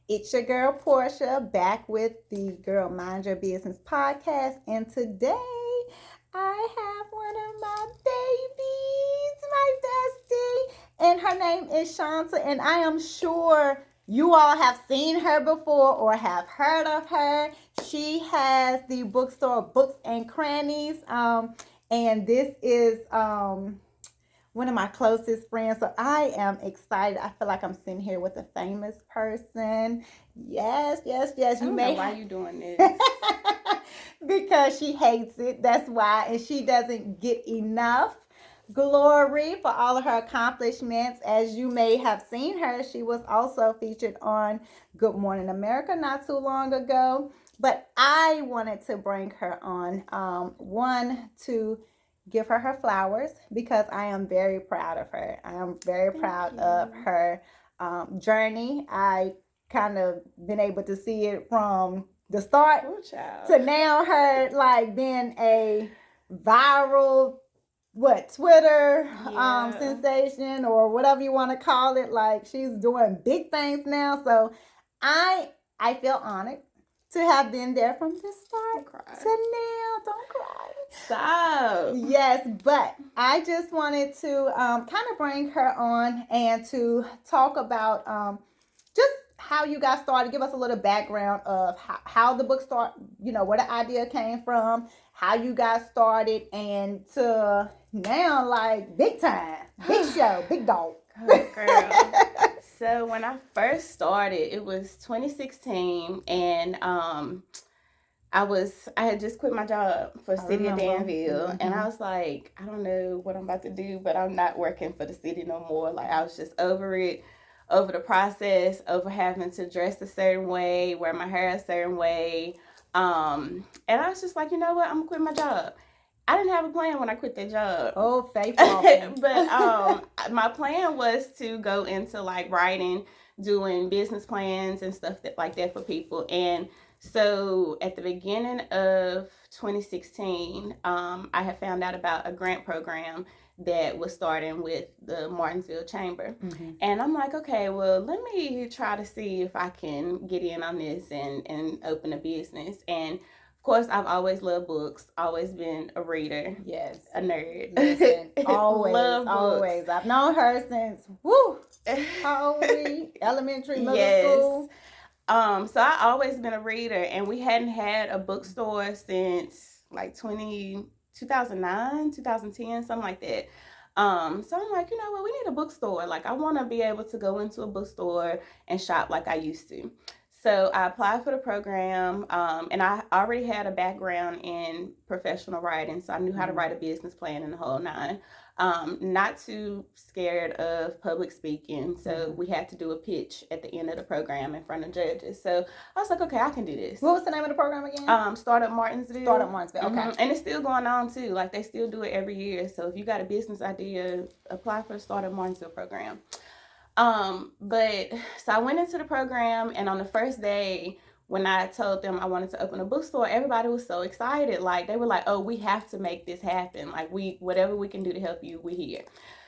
It's your girl Portia back with the Girl Mind Your Business podcast, and today I have one of my babies, my bestie, and her name is Shanta, and I am sure you all have seen her before or have heard of her. She has the bookstore Books and Crannies, and this is one of my closest friends. So I am excited. I feel like I'm sitting here with a famous person. Yes, yes, yes. I don't know why you doing this. Because she hates it. That's why. And she doesn't get enough glory for all of her accomplishments. As you may have seen her, she was also featured on Good Morning America not too long ago. But I wanted to bring her on, one, to give her flowers because I am very proud of her. I am very proud of her journey. I kind of been able to see it from the start to now, her like being a viral Twitter sensation or whatever you want to call it. Like, she's doing big things now. So I feel honored to have been there from the start to now. Don't cry. Stop. Yes, but I just wanted to kind of bring her on and to talk about just how you got started. Give us a little background of how the book started, where the idea came from, how you got started, and to now, like, big time, big show, big dog. Oh, girl. So when I first started, it was 2016, and I had just quit my job for City of Danville, and I was like, I don't know what I'm about to do, but I'm not working for the city no more. Like, I was just over it, over the process, over having to dress a certain way, wear my hair a certain way. And I was just like, you know what? I'm gonna quit my job. I didn't have a plan when I quit that job. Oh, faithful. But my plan was to go into like writing, doing business plans and stuff like that for people. And so at the beginning of 2016, I had found out about a grant program that was starting with the Martinsville Chamber. Mm-hmm. And I'm like, okay, well, let me try to see if I can get in on this and open a business. And of course, I've always loved books, always been a reader. Yes. A nerd. Listen, always, love books. Always. I've known her since, how old were we? Elementary, middle school. So I always been a reader, and we hadn't had a bookstore since like 2009, 2010, something like that. So I'm like, you know what, we need a bookstore. Like, I want to be able to go into a bookstore and shop like I used to. So I applied for the program, and I already had a background in professional writing, so I knew how to write a business plan and the whole nine. Not too scared of public speaking, so we had to do a pitch at the end of the program in front of judges. So I was like, okay, I can do this. What was the name of the program again? Startup Martinsville. Startup Martinsville, okay. Mm-hmm. And it's still going on too. Like, they still do it every year. So if you got a business idea, apply for the Startup Martinsville program. But so I went into the program, and on the first day, when I told them I wanted to open a bookstore, everybody was so excited. Like, they were like, oh, we have to make this happen. Like, whatever we can do to help you, we're here.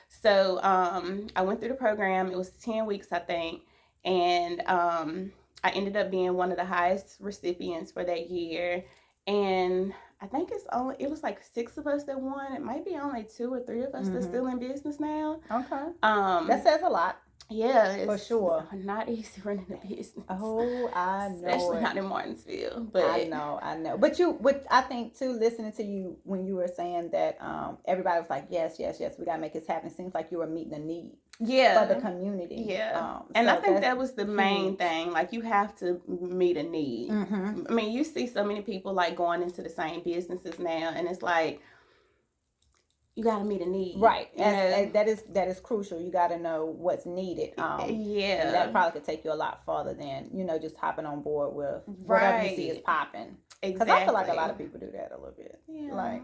So I went through the program. It was 10 weeks, I think. And I ended up being one of the highest recipients for that year. And I think it was like 6 of us that won. It might be only 2 or 3 of us that's still in business now. Okay. That says a lot. Yeah, it's for sure not easy running a business. Oh, I know. Especially not in Martinsville. But I know. But I think too, listening to you when you were saying that everybody was like, yes, we gotta make this happen. It seems like you were meeting a need. Yeah. For the community. Yeah. And so I think that was the main thing. Like, you have to meet a need. Mm-hmm. I mean, you see so many people like going into the same businesses now, and it's like, you got to meet a need. Right. That is crucial. You got to know what's needed. Yeah. And that probably could take you a lot farther than, just hopping on board with whatever you see is popping. Exactly. Because I feel like a lot of people do that a little bit. Yeah. Like,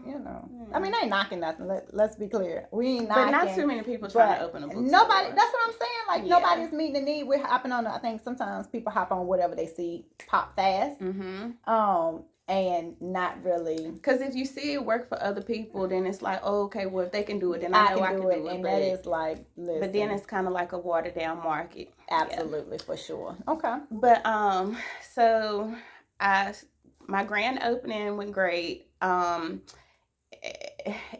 I mean, they ain't knocking nothing. Let's be clear. We ain't knocking. But not too many people trying to open a bookstore. Nobody, that's what I'm saying. Like, nobody's meeting the need. We're hopping on, I think sometimes people hop on whatever they see pop fast. Mm-hmm. and not really. Because if you see it work for other people, then it's like, oh, okay, well, if they can do it, then I know I can do it. And that is like, listen. But then it's kind of like a watered down market. Absolutely, for sure. Okay. But so my grand opening went great.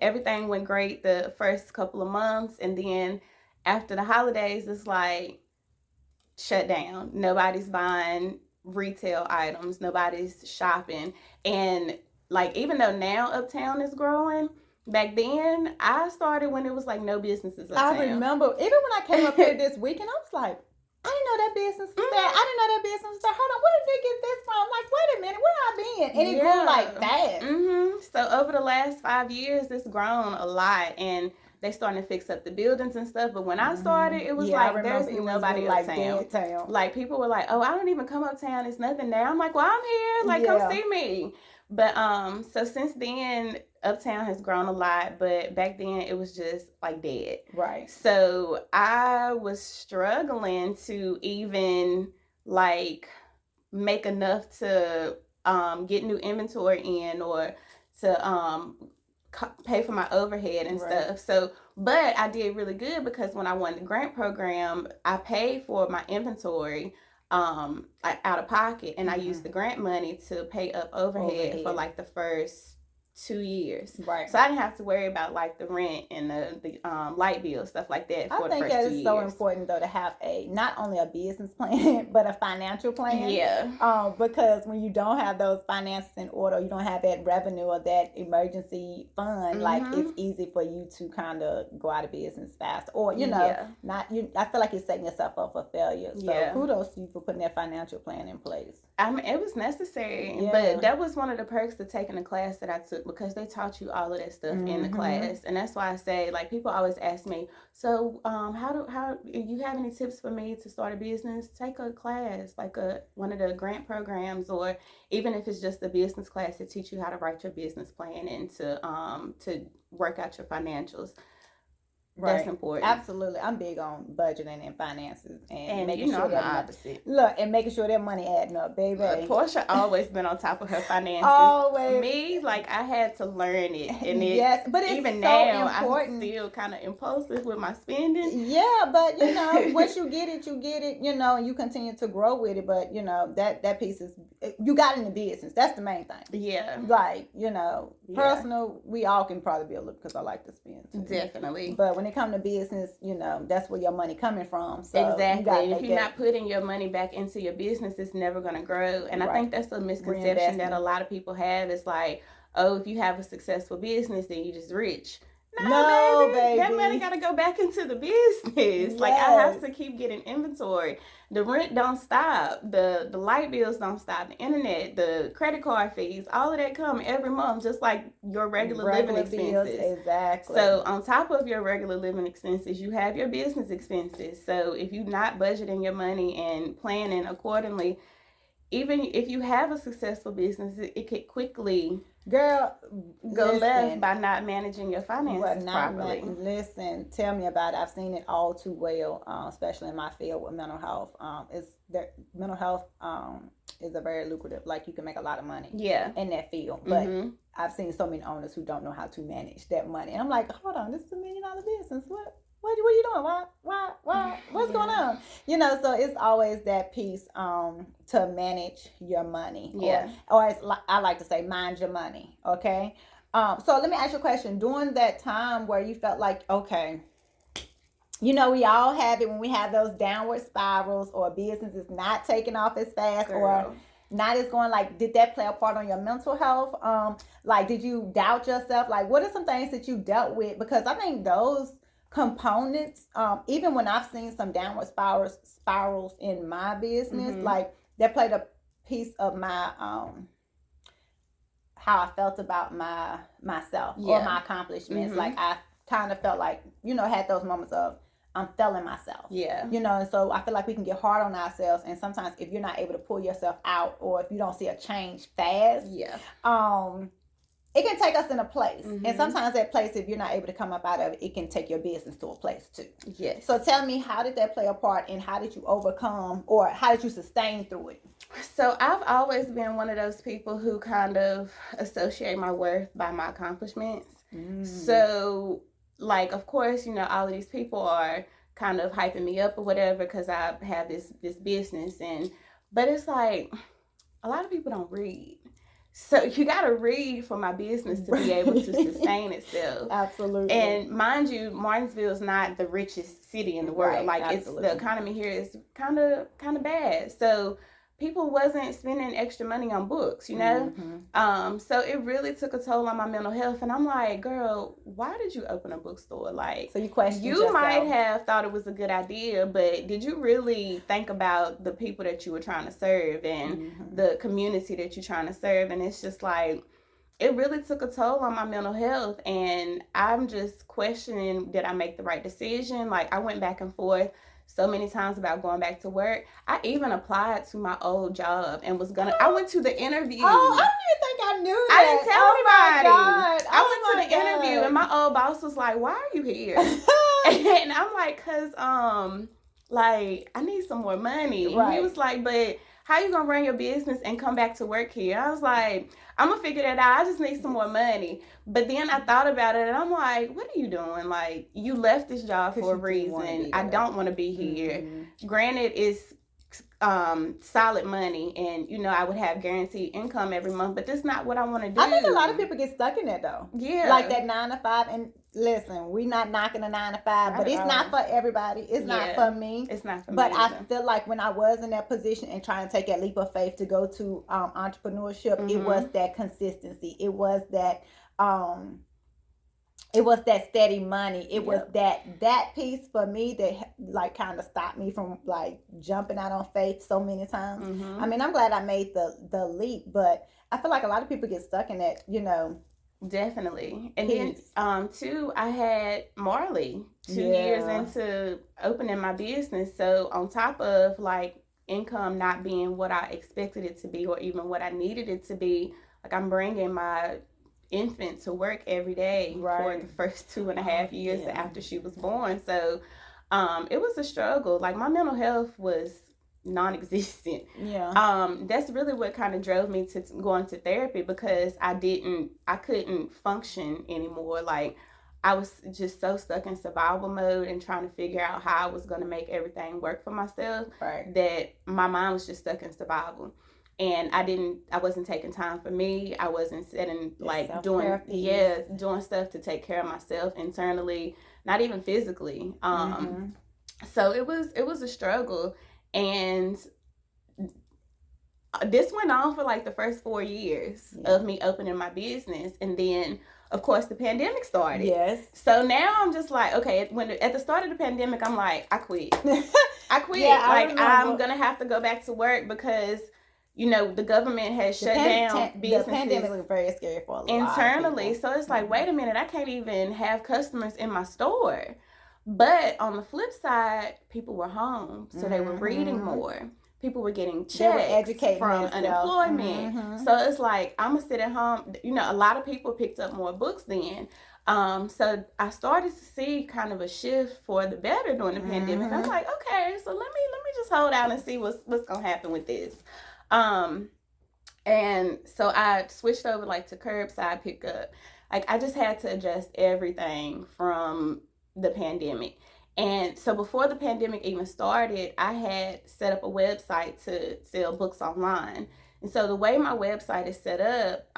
Everything went great the first couple of months, and then after the holidays, it's like shut down. Nobody's buying retail items, nobody's shopping. And like, even though now Uptown is growing, back then I started when it was like no businesses uptown. I remember even when I came up here this weekend, I was like, I didn't know that business was there. I didn't know that business was there. Hold on, where did they get this from? Like, wait a minute, where I been? And it grew like that. So over the last 5 years, it's grown a lot, and they starting to fix up the buildings and stuff. But when I started, it was like there's nobody uptown. Like, people were like, oh, I don't even come uptown. It's nothing there. I'm like, well, I'm here. Like, come see me. But so since then, Uptown has grown a lot, but back then it was just like dead. Right. So I was struggling to even like make enough to get new inventory in, or to pay for my overhead and stuff. So, but I did really good because when I won the grant program, I paid for my inventory out of pocket, and I used the grant money to pay up overhead for like the first 2 years. Right. So I didn't have to worry about like the rent and the light bill, stuff like that for the first 2 years. I think that is so important though, to have not only a business plan but a financial plan. Yeah. Because when you don't have those finances in order, you don't have that revenue or that emergency fund, like it's easy for you to kind of go out of business fast, or I feel like you're setting yourself up for failure. So kudos to you for putting that financial plan in place. I mean, it was necessary, but that was one of the perks to taking the class that I took, because they taught you all of that stuff in the class. And that's why I say, like, people always ask me, so how you have any tips for me to start a business? Take a class, like one of the grant programs, or even if it's just a business class to teach you how to write your business plan and to work out your financials. Right. That's important. Absolutely. I'm big on budgeting and finances, and making sure that opposite. And making sure that money adding up, baby. Portia always been on top of her finances. Always. Me, like, I had to learn it, and but it's even so now important. I'm still kind of impulsive with my spending. Yeah, but once you get it, and you continue to grow with it. But that piece is, you got in the business. That's the main thing. Yeah. Like personal, we all can probably be a little, because I like to spend too. Definitely. But when it comes to business, that's where your money coming from. So exactly. If you're not putting your money back into your business, it's never going to grow. And I think that's a misconception that a lot of people have. It's like, oh, if you have a successful business, then you're just rich. No, baby. That money got to go back into the business. Yes. Like, I have to keep getting inventory. The rent don't stop. The light bills don't stop. The internet, the credit card fees, all of that come every month, just like your regular living expenses. Bills, exactly. So on top of your regular living expenses, you have your business expenses. So if you're not budgeting your money and planning accordingly, even if you have a successful business, it could quickly go left by not managing your finances properly. Listen, tell me about it. I've seen it all too well, especially in my field with mental health. Mental health is a very lucrative, like, you can make a lot of money in that field. But I've seen so many owners who don't know how to manage that money. And I'm like, hold on, this is $1 million business. What are you doing? Why? What's going on? So it's always that piece to manage your money. Yeah. Or it's like, I like to say, mind your money. Okay. So let me ask you a question. During that time where you felt like, okay, we all have it when we have those downward spirals, or business is not taking off as fast, or not as going, like, did that play a part on your mental health? Like, did you doubt yourself? Like, what are some things that you dealt with? Because I think those components, even when I've seen some downward spirals in my business, like, that played a piece of my how I felt about myself or my accomplishments. Like, I kind of felt like, had those moments of, I'm failing myself. Yeah. And so I feel like we can get hard on ourselves, and sometimes if you're not able to pull yourself out, or if you don't see a change fast, it can take us in a place. Mm-hmm. And sometimes that place, if you're not able to come up out of it, it can take your business to a place too. Yes. So tell me, how did that play a part, and how did you overcome, or how did you sustain through it? So I've always been one of those people who kind of associate my worth by my accomplishments. So, like, of course, you know, all of these people are kind of hyping me up or whatever because I have this business, but it's like a lot of people don't read. So you got to read for my business to be able to sustain itself. Absolutely. And mind you, Martinsville is not the richest city in the world. Right, like absolutely. the economy here is kind of bad. So people wasn't spending extra money on books, you know. So it really took a toll on my mental health. And I'm like, girl, why did you open a bookstore? Like, so you question you yourself. might have thought it was a good idea, but did you really think about the people that you were trying to serve and the community that you're trying to serve? And it's just like, it really took a toll on my mental health, and I'm just questioning, did I make the right decision? Like, I went back and forth so many times about going back to work. I even applied to my old job and was gonna. I went to the interview. Oh, I don't even think I knew that. I didn't tell anybody. My God. I went to the interview, and my old boss was like, "Why are you here?" And I'm like, "Cause like I need some more money." Right. He was like, "But how you gonna run your business and come back to work here?" I was like, I'm gonna figure that out. I just need some more money. But then I thought about it, and I'm like, what are you doing? Like, you left this job for a reason. I don't want to be here. Granted, it's solid money, and you know, I would have guaranteed income every month, but that's not what I want to do. I think a lot of people get stuck in that though. Yeah. Like that 9 to 5. And listen, we not knocking a 9 to 5, but it's not for everybody. It's not for me. It's not for me. But I feel like when I was in that position and trying to take that leap of faith to go to entrepreneurship, it was that consistency. It was that steady money. It was that piece for me that like kind of stopped me from like jumping out on faith so many times. I mean, I'm glad I made the leap, but I feel like a lot of people get stuck in that, you know. Definitely. And then too, I had Marley 2 years into opening my business. So on top of like income not being what I expected it to be or even what I needed it to be, like I'm bringing my infant to work every day for the first 2.5 years after she was born. So it was a struggle. Like my mental health was non-existent. That's really what kind of drove me to going to therapy, because I couldn't function anymore. Like I was just so stuck in survival mode and trying to figure out how I was going to make everything work for myself that my mind was just stuck in survival. And I wasn't taking time for me. I wasn't sitting like doing stuff to take care of myself internally, not even physically. So it was a struggle. And this went on for like the first 4 years of me opening my business. And then, of course, the pandemic started. So now I'm just like, okay, at the start of the pandemic, I'm like, I quit. I quit. I'm going to have to go back to work because, you know, the government has shut down businesses. The pandemic was very scary for a lot internally. of people. So it's like, wait a minute, I can't even have customers in my store. But on the flip side, people were home, so they were reading more. People were getting checks from unemployment. So it's like, I'm going to sit at home. You know, a lot of people picked up more books then. So I started to see kind of a shift for the better during the pandemic. I was like, okay, so let me just hold out and see what's going to happen with this. And so I switched over like to curbside pickup. Like I just had to adjust everything from the pandemic. And so before the pandemic even started, I had set up a website to sell books online. And so the way my website is set up,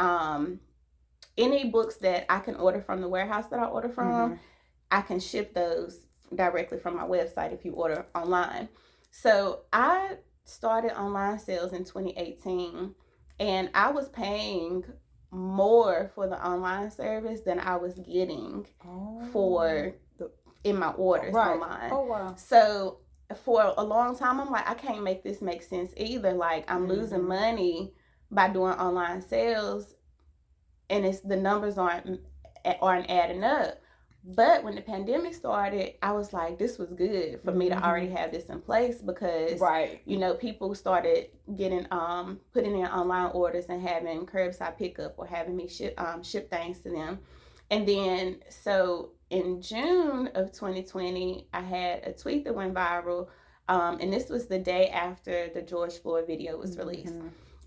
any books that I can order from the warehouse that I order from, I can ship those directly from my website if you order online. So I started online sales in 2018, and I was paying more for the online service than I was getting in my orders online. Oh wow. So for a long time, I'm like, I can't make this make sense either. Like I'm losing money by doing online sales, and the numbers aren't adding up. But when the pandemic started, I was like, this was good for me to already have this in place because, right, you know, people started getting putting in online orders and having curbside pickup or having me ship things to them. And then so in June of 2020, I had a tweet that went viral, and this was the day after the George Floyd video was released.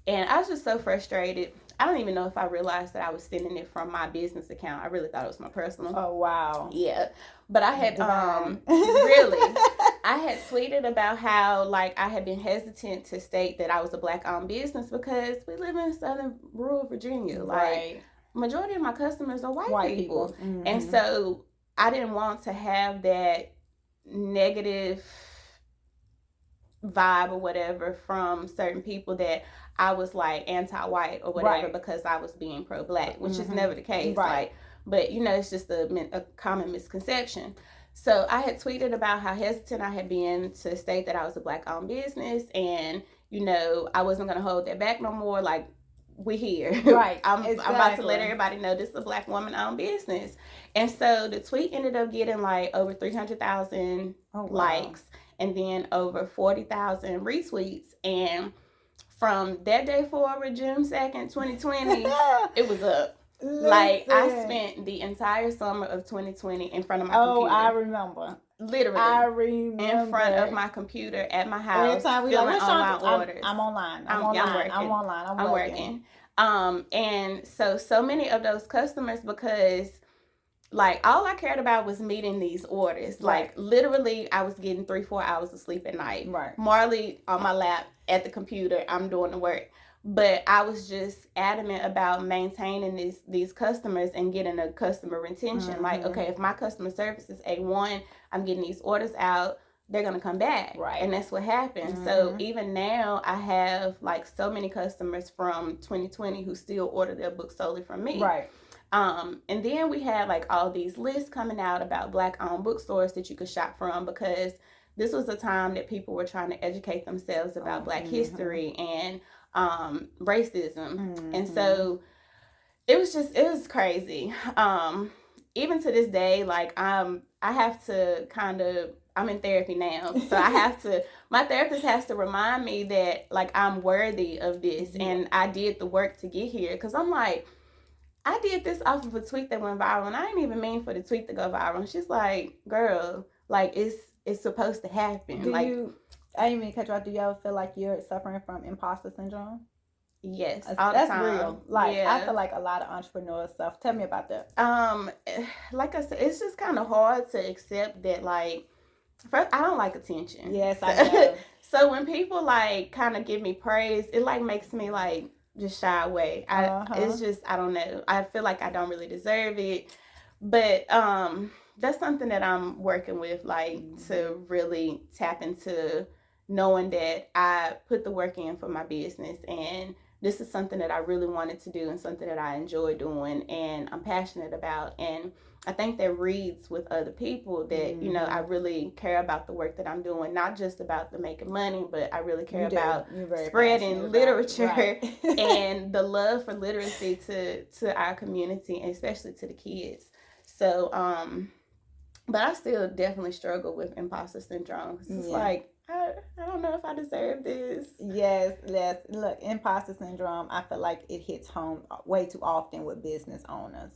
And I was just so frustrated. I don't even know if I realized that I was sending it from my business account. I really thought it was my personal. Oh wow. Yeah. But I had really I had tweeted about how like I had been hesitant to state that I was a Black owned business because we live in southern rural Virginia. Right. Like majority of my customers are white people. And so I didn't want to have that negative vibe or whatever from certain people that I was like anti-white or whatever because I was being pro-Black, which is never the case. Like, but you know, it's just a common misconception. So I had tweeted about how hesitant I had been to state that I was a Black-owned business, and you know, I wasn't gonna hold that back no more. Like, we here. Right. I'm about to let everybody know this is a Black woman-owned business. And so the tweet ended up getting like over 300,000 likes, and then over 40,000 retweets. And from that day forward, June 2nd, 2020, it was up. Listen. Like, I spent the entire summer of 2020 in front of my computer. I remember. Literally. I remember. In front of my computer at my house. Every time we filling online orders. I'm online. I'm working. And so many of those customers, because like all I cared about was meeting these orders. Like literally I was getting 3-4 hours of sleep at night. Right. Marley on my lap at the computer, I'm doing the work. But I was just adamant about maintaining these customers and getting a customer retention. Like, okay, if my customer service is A1, I'm getting these orders out, they're going to come back. Right. And that's what happened. So even now I have like so many customers from 2020 who still order their books solely from me. Right. And then we had like all these lists coming out about Black-owned bookstores that you could shop from, because this was a time that people were trying to educate themselves about Black history and racism. And so it was crazy. Even to this day, like I have to I'm in therapy now. So my therapist has to remind me that like I'm worthy of this and I did the work to get here. Cause I'm like, I did this off of a tweet that went viral, and I didn't even mean for the tweet to go viral. And she's like, girl, like it's supposed to happen. I didn't mean to cut you off. Do you ever feel like you're suffering from imposter syndrome? Yes, that's real. Like I feel like a lot of entrepreneurs stuff. Tell me about that. Like I said, it's just kind of hard to accept that. Like, first, I don't like attention. Yes, I know. So when people like kind of give me praise, it like makes me like just shy away. It's just, I don't know. I feel like I don't really deserve it. But that's something that I'm working with, like to really tap into knowing that I put the work in for my business, and this is something that I really wanted to do and something that I enjoy doing and I'm passionate about. And I think that reads with other people that, you know, I really care about the work that I'm doing, not just about the making money, but I really care about spreading literature and the love for literacy to our community and especially to the kids. So, but I still definitely struggle with imposter syndrome. It's like, I don't know if I deserve this. Yes. Look, imposter syndrome, I feel like it hits home way too often with business owners.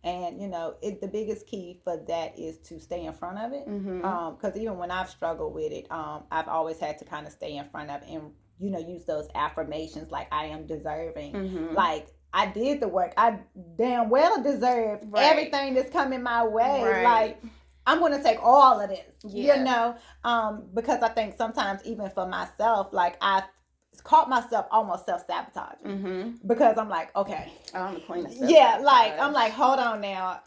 And you know, the biggest key for that is to stay in front of it. Because even when I've struggled with it, I've always had to kind of stay in front of it and, you know, use those affirmations like I am deserving. Like, I did the work. I damn well deserve everything that's coming my way. Like, I'm going to take all of this, you know, because I think sometimes even for myself, like I've caught myself almost self-sabotaging because I'm like, okay. I'm the queen of like, I'm like, hold on now.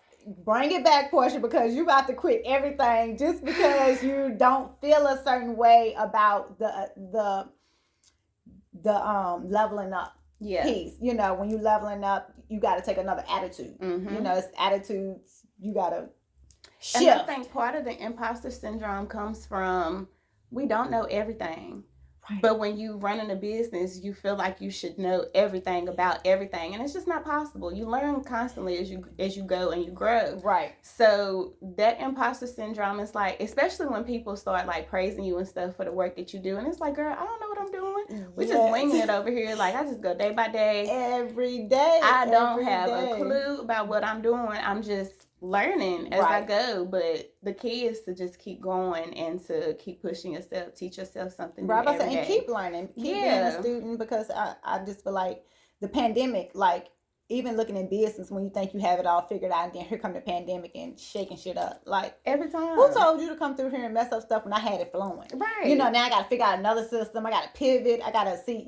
Bring it back, Portia, because you about to quit everything just because you don't feel a certain way about the leveling up piece. You know, when you leveling up, you got to take another attitude. You know, it's attitudes you got to shift. And I think part of the imposter syndrome comes from we don't know everything. Right. But when you running a business, you feel like you should know everything about everything, and it's just not possible. You learn constantly as you go and you grow. Right. So that imposter syndrome is like, especially when people start like praising you and stuff for the work that you do, and it's like, girl, I don't know what I'm doing. We just winging it over here. Like, I just go day by day. Every day. I don't have a clue about what I'm doing. I'm just learning as I go. But the key is to just keep going and to keep pushing yourself, teach yourself something new every day. And keep learning, keep being a student, because I just feel like the pandemic, like, even looking in business, when you think you have it all figured out, and then here come the pandemic and shaking shit up. Like, every time. Who told you to come through here and mess up stuff when I had it flowing? Right. You know, now I got to figure out another system. I got to pivot. I got to see,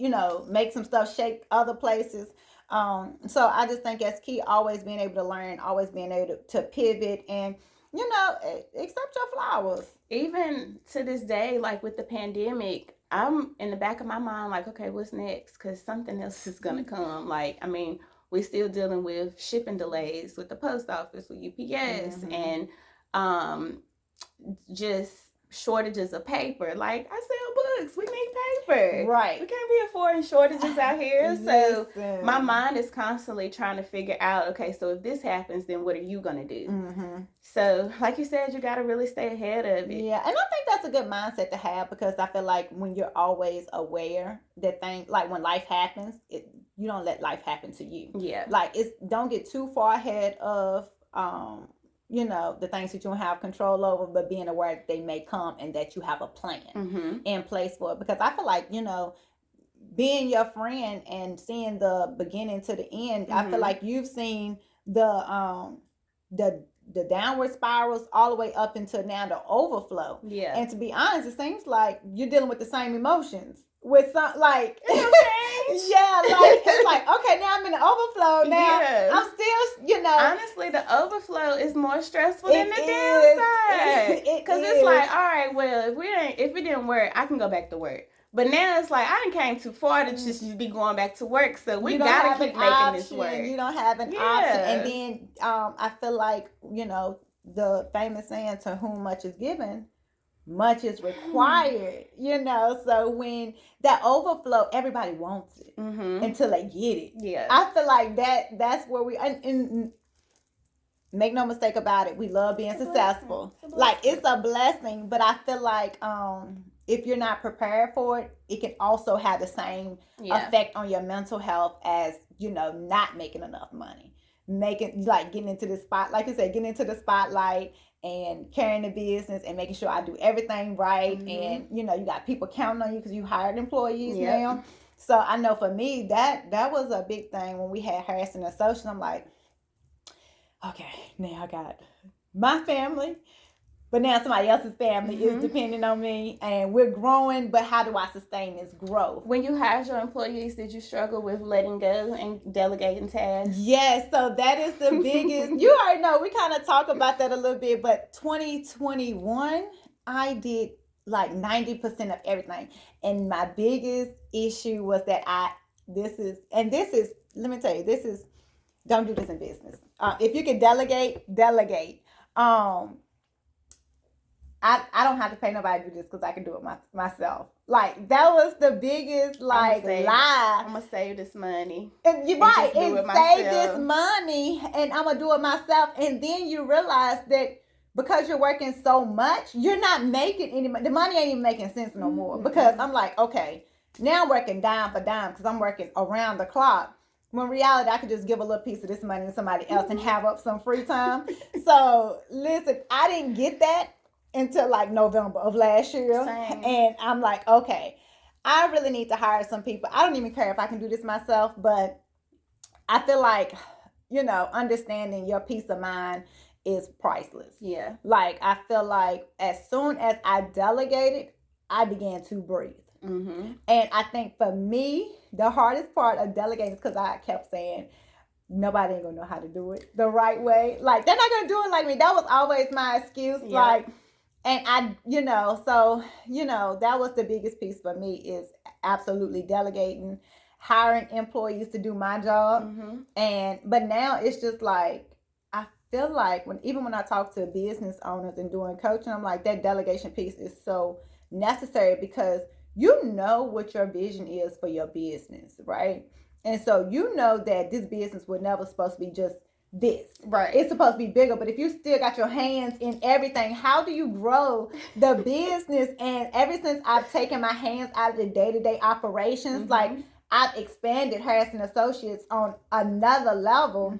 make some stuff shake other places. So I just think that's key. Always being able to learn, always being able to pivot, and accept your flowers. Even to this day, like with the pandemic, I'm in the back of my mind like, okay, what's next? Because something else is gonna come. Like, I mean, we're still dealing with shipping delays with the post office, with UPS, and just shortages of paper. Like, I sell books, we need paper. Right. We can't be affording shortages out here. So my mind is constantly trying to figure out, okay, so if this happens, then what are you gonna do? So like you said, you got to really stay ahead of it. Yeah, and I think that's a good mindset to have, because I feel like when you're always aware that like when life happens, you don't let life happen to you. Yeah. Like, don't get too far ahead of the things that you don't have control over, but being aware that they may come and that you have a plan in place for it. Because I feel like, being your friend and seeing the beginning to the end, I feel like you've seen the downward spirals all the way up until now the overflow. Yeah. And to be honest, it seems like you're dealing with the same emotions with some, like, okay. Yeah, like, it's like, okay, now I'm in the overflow. Now I'm still, honestly, the overflow is more stressful than the downside. Because it's like, all right, well, if it didn't work, I can go back to work. But now it's like, I done came too far to just be going back to work. So we gotta keep making this work. You don't have an option. And then I feel like, the famous saying, to whom much is given, much is required. So when that overflow, everybody wants it until they get it. Yeah. I feel like that's where we and make no mistake about it, we love being successful. Like, it's a blessing, but I feel like if you're not prepared for it, it can also have the same effect on your mental health as, not making enough money. Getting into the spot, like you said, getting into the spotlight and carrying the business and making sure I do everything right. And, you got people counting on you because you hired employees now. So I know for me, that was a big thing when we had Hairston Associates. I'm like, okay, now I got my family, but now somebody else's family is depending on me, and we're growing, but how do I sustain this growth? When you hired your employees, did you struggle with letting go and delegating tasks? Yes, so that is the biggest, you already know, we kind of talk about that a little bit, but 2021, I did like 90% of everything. And my biggest issue was that let me tell you, don't do this in business. If you can delegate. I don't have to pay nobody to do this because I can do it myself. Like, that was the biggest lie. I'm gonna save this money. And you're right. And save this money, and I'm gonna do it myself. And then you realize that because you're working so much, you're not making any money. The money ain't even making sense no more. Because I'm like, okay, now I'm working dime for dime because I'm working around the clock. When in reality, I could just give a little piece of this money to somebody else and have up some free time. So listen, I didn't get that until like November of last year. Same. And I'm like, okay, I really need to hire some people. I don't even care if I can do this myself, but I feel like, understanding your peace of mind is priceless. Yeah. Like, I feel like as soon as I delegated, I began to breathe. And I think for me, the hardest part of delegating is because I kept saying, nobody ain't gonna know how to do it the right way. Like, they're not gonna do it like me. That was always my excuse. Yeah. Like, and I, that was the biggest piece for me, is absolutely delegating, hiring employees to do my job. But now it's just like, I feel like when I talk to business owners and doing coaching, I'm like, that delegation piece is so necessary, because you know what your vision is for your business, right? And so you know that this business was never supposed to be just this. Right. It's supposed to be bigger, but if you still got your hands in everything, how do you grow the business? And ever since I've taken my hands out of the day-to-day operations, like I've expanded Hairston Associates on another level.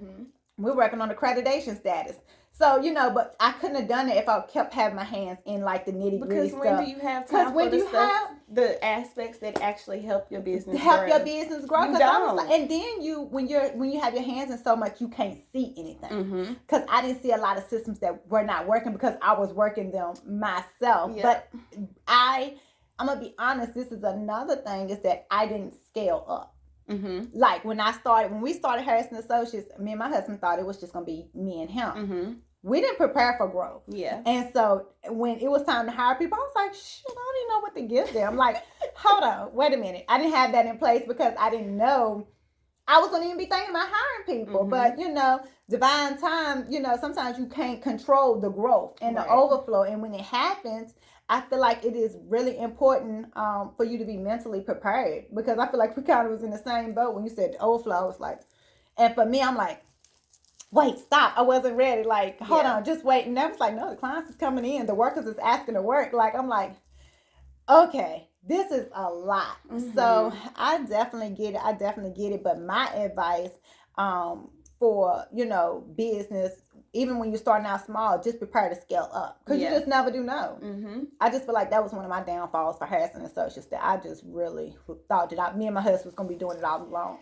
We're working on accreditation status. So, but I couldn't have done it if I kept having my hands in like the nitty gritty stuff. Because when do you have time for the stuff, the aspects that actually help your business help grow? your business grow? You don't. And then when you have your hands in so much, you can't see anything. Because I didn't see a lot of systems that were not working because I was working them myself. Yep. But I'm gonna be honest. This is another thing, is that I didn't scale up. Like when we started Hairston Associates, me and my husband thought it was just gonna be me and him. We didn't prepare for growth. Yeah. And so when it was time to hire people, I was like, shit, I don't even know what to give them. Like, hold on, wait a minute. I didn't have that in place because I didn't know I was gonna even be thinking about hiring people. But divine time, sometimes you can't control the growth and the overflow. And when it happens, I feel like it is really important for you to be mentally prepared, because I feel like we kind of was in the same boat when you said the overflow. I was like, and for me, I'm like, wait, stop. I wasn't ready. Like, hold on, just wait. And I was like, no, the clients is coming in. The workers is asking to work. Like, I'm like, okay, this is a lot. So I definitely get it. But my advice for, business, even when you're starting out small, just prepare to scale up, because you just never do know. I just feel like that was one of my downfalls for Hairston Associates, that I just really thought that me and my husband was going to be doing it all alone.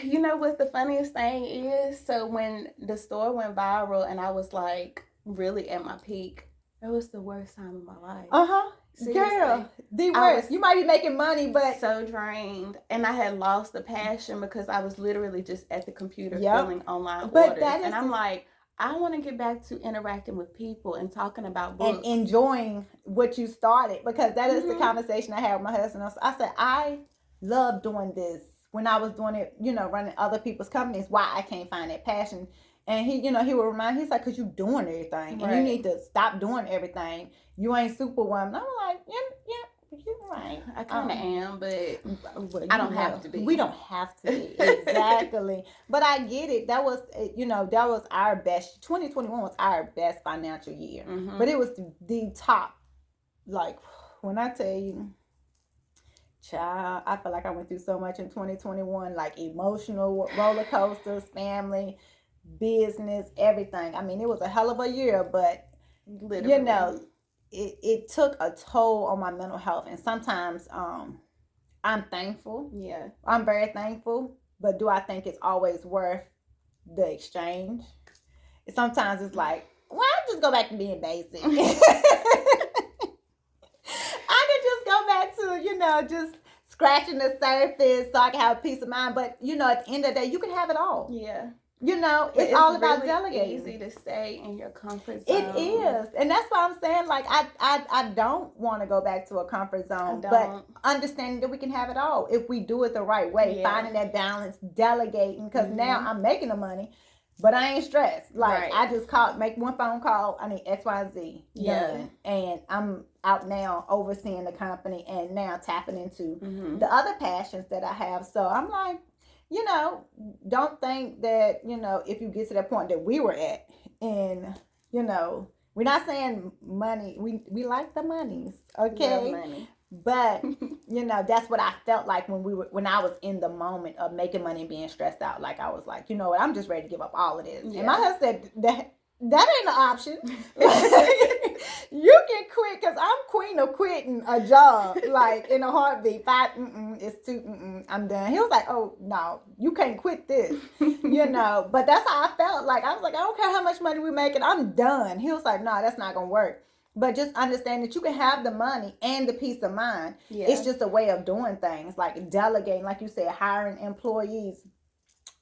You know what the funniest thing is? So when the store went viral and I was like really at my peak, it was the worst time of my life. Seriously. Girl, the worst. You might be making money, but so drained, and I had lost the passion because I was literally just at the computer filling online orders. And I'm like, I want to get back to interacting with people and talking about books and enjoying what you started, because that is the conversation I had with my husband. I said, I love doing this. When I was doing it, running other people's companies, why I can't find that passion. And he would remind, he's like, because you doing everything. And you need to stop doing everything. You ain't Superwoman. I'm like, yeah, you're right. I kind of am, but I don't have to be. We don't have to be. Exactly. But I get it. That was, that was our best. 2021 was our best financial year. But it was the top. Like, when I tell you, child, I feel like I went through so much in 2021, like emotional roller coasters, family, business, everything. I mean, it was a hell of a year, but literally, it took a toll on my mental health. And sometimes I'm thankful. Yeah. I'm very thankful. But do I think it's always worth the exchange? Sometimes it's like, well, I'll just go back to being basic. Go back to, just scratching the surface so I can have peace of mind. But, at the end of the day, you can have it all. Yeah. It's all about really delegating. It's easy to stay in your comfort zone. It is. And that's why I'm saying, like, I don't want to go back to a comfort zone. But understanding that we can have it all if we do it the right way. Yeah. Finding that balance, delegating. Because now I'm making the money, but I ain't stressed. Like, I just make one phone call. I need X, Y, Z done. And I'm out now overseeing the company and now tapping into the other passions that I have. So I'm like, don't think that, if you get to that point that we were at, and, we're not saying money. We like the monies, okay? Love money. But, that's what I felt like when I was in the moment of making money and being stressed out. Like, I was like, you know what, I'm just ready to give up all of this. Yeah. And my husband said, that ain't an option. You can quit, because I'm queen of quitting a job, like, in a heartbeat. It's too, I'm done. He was like, oh, no, you can't quit this, But that's how I felt. Like, I was like, I don't care how much money we making, I'm done. He was like, no, that's not going to work. But just understand that you can have the money and the peace of mind. Yeah. It's just a way of doing things, like delegating, like you said, hiring employees.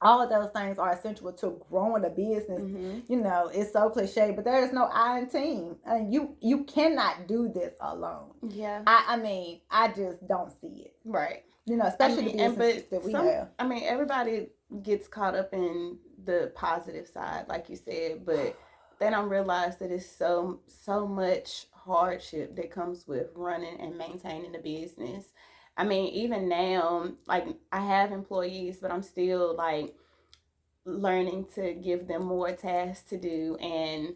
All of those things are essential to growing a business. It's so cliche, but there is no I in team. And you cannot do this alone. Yeah. I just don't see it. Right. Especially the businesses that we have. I mean, everybody gets caught up in the positive side, like you said, but they don't realize that it's so much hardship that comes with running and maintaining the business. I mean, even now, like I have employees, but I'm still like learning to give them more tasks to do, and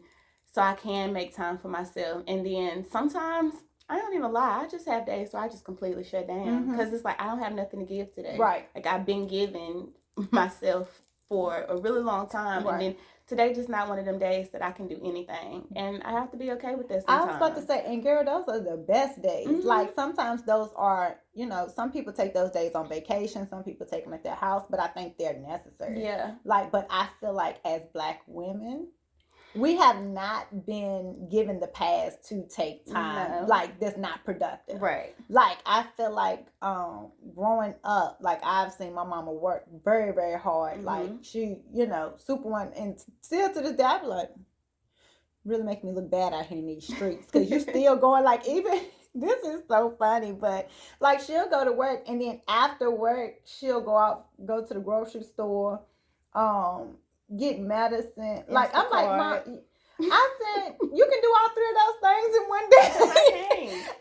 so I can make time for myself. And then sometimes I don't even lie, I just have days where I just completely shut down because it's like I don't have nothing to give today. Right. Like I've been giving myself for a really long time, and then today just not one of them days that I can do anything, and I have to be okay with that sometimes. I was about to say, and girl, those are the best days. Like sometimes those are, some people take those days on vacation, some people take them at their house, but I think they're necessary. Yeah. Like, but I feel like as Black women, we have not been given the pass to take time like that's not productive. Right. Like I feel like growing up, like I've seen my mama work very, very hard. Like she, super one, and still to this day I be like, really make me look bad out here in these streets because you're still going, like, even this is so funny, but like she'll go to work and then after work she'll go to the grocery store, get medicine. Like I'm like, Mom, I said you can do all three of those things in one day.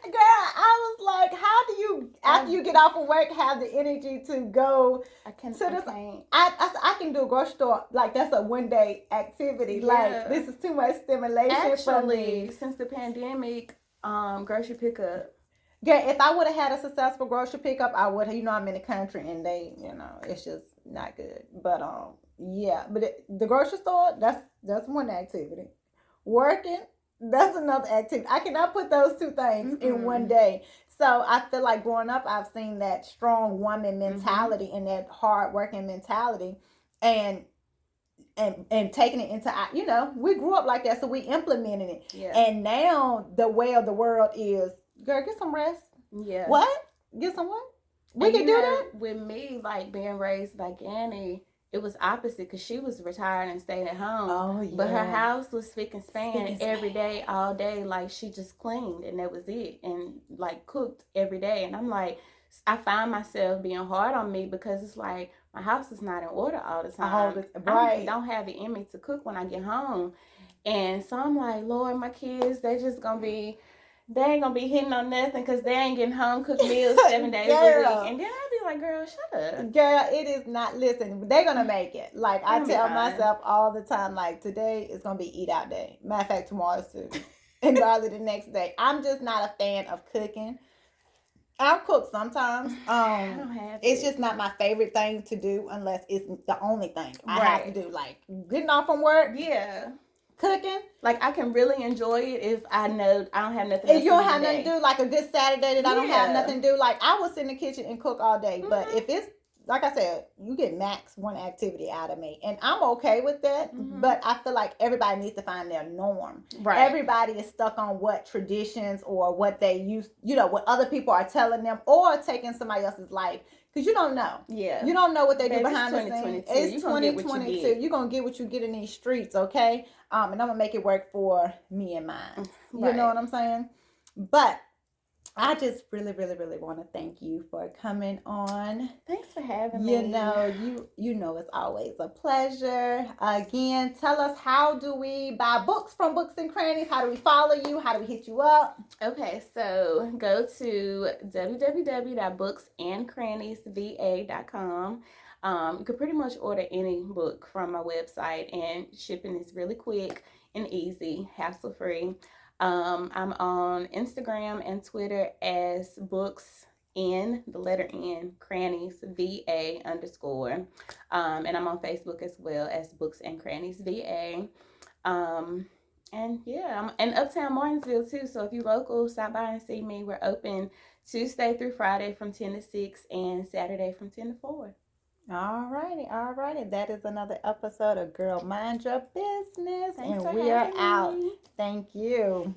Girl, I was like, how do you after you get off of work have the energy to go to this? I can do a grocery store, like that's a one day activity. Yeah. Like this is too much stimulation for me. Since the pandemic, grocery pickup. Yeah, if I would have had a successful grocery pickup, I would have. I'm in the country and they, it's just not good. But yeah, but the grocery store, that's one activity. Working, that's another activity. I cannot put those two things in one day. So I feel like growing up, I've seen that strong woman mentality and that hard working mentality, and taking it into, we grew up like that, so we implemented it. Yeah. And now the way of the world is, girl, get some rest. Yeah. What? Get some what? We can do that? With me, like being raised by Annie, it was opposite because she was retired and stayed at home. Oh, yeah. But her house was spick and span every day, all day. Like she just cleaned and that was it. And like cooked every day. And I'm like, I find myself being hard on me because it's like my house is not in order all the time. I don't have it in me to cook when I get home. And so I'm like, Lord, my kids, they ain't gonna be hitting on nothing because they ain't getting home cooked meals 7 days a week. And then I'll be like, girl, shut up. Girl, it is not, listen, they're going to make it. Like, I tell myself all the time, like, today is going to be eat out day. Matter of fact, tomorrow's too. And probably the next day. I'm just not a fan of cooking. I'll cook sometimes. I don't have it's just not my favorite thing to do unless it's the only thing I have to do. Like, getting off from work. Yeah. Cooking, like I can really enjoy it if I know I don't have nothing. If you don't have nothing to do, like a good Saturday that I don't have nothing to do, like I will sit in the kitchen and cook all day. But if it's like I said, you get max one activity out of me, and I'm okay with that. But I feel like everybody needs to find their norm. Right. Everybody is stuck on what traditions or what they use, what other people are telling them, or taking somebody else's life. Because you don't know. Yeah. You don't know what they do behind the scenes. It's 2022. You're going to get what you get in these streets, okay? And I'm going to make it work for me and mine. Right. You know what I'm saying? But I just really, really, really want to thank you for coming on. Thanks for having me. You know it's always a pleasure. Again, tell us, how do we buy books from Books and Crannies? How do we follow you? How do we hit you up? Okay, so go to www.booksandcranniesva.com. You can pretty much order any book from my website, and shipping is really quick and easy, hassle-free. I'm on Instagram and Twitter as Books N, the letter N, Crannies VA _. And I'm on Facebook as well as Books and Crannies VA. And yeah, I'm in Uptown Martinsville too. So if you're local, stop by and see me. We're open Tuesday through Friday from 10 to 6 and Saturday from 10 to 4. All righty. That is another episode of Girl Mind Your Business. Thanks and we are out. Thank you.